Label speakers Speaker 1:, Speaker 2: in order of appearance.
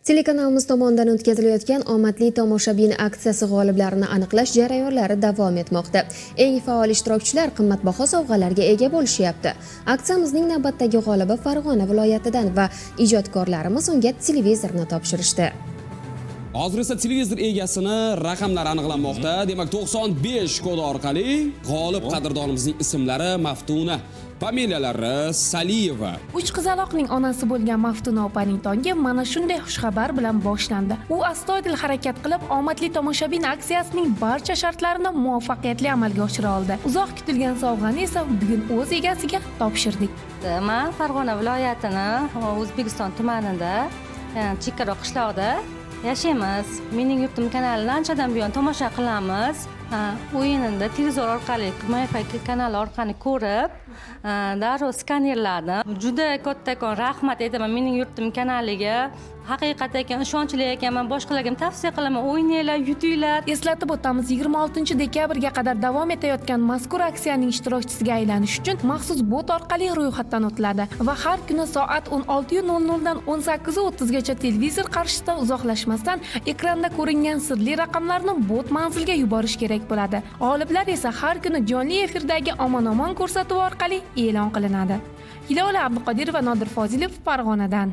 Speaker 1: Telekanalimiz tomonidan o'tkazilayotgan omadli tomoshabin aksiyasi g'oliblarini aniqlash jarayonlari davom etmoqda. Eng faol ishtirokchilar qimmatbaho sovg'alarga ega bo'lishyapti. Aksiyamizning navbatdagi g'olibi Farg'ona viloyatidan va ijodkorlarimiz unga televizorni topshirishdi.
Speaker 2: Hozir esa televizor egasini raqamlari aniqlanmoqda. Demak, 95 kodi orqali g'olib qadrdorimizning ismlari Maftuna, familiyalari Saliyeva.
Speaker 3: Uch qizaloqning onasi bo'lgan Maftuna opaning tongi mana shunday xushxabar bilan boshlandi. U astoydil harakat qilib, omadli tomoshabin aksiyasining barcha shartlarini muvaffaqiyatli amalga oshira oldi. Uzoq kutilgan sovg'ani esa bugun o'z egasiga topshirdik.
Speaker 4: Men Farg'ona viloyatini O'zbekiston tumanida, chekkaroq qishloqda yashaymiz. Mening yurtim kanalini anchadan buyon tomosha qilamiz. O'yinida televizor orqali, MyFi kanali orqali ko'rib, darrov skanerladim. Juda kattakon rahmat aytaman mening yurtim kanaliga. Haqiqatan ekan, ishonchli ekanman. Boshqalarga ham tavsiya qilaman, o'ynanglar, yutinglar.
Speaker 3: Eslatib o'tamiz, 26 dekabrga qadar davom etayotgan mazkur aksiyaning ishtirokchisiga aylanish uchun maxsus bot orqali ro'yxatdan o'tiladi va har kuni soat 16:00 dan 18:30 gacha televizor qarshisida uzoqlashmasdan ekranda ko'ringan sirli raqamlarni bot manzilga yuborish kerak bo'ladi. G'oliblar esa har kuni jonli efirdagi omon-omon ko'rsatuvi orqali e'lon qilinadi. Hilola Abduqodirova, Nodir Fozilov, Farg'onadan.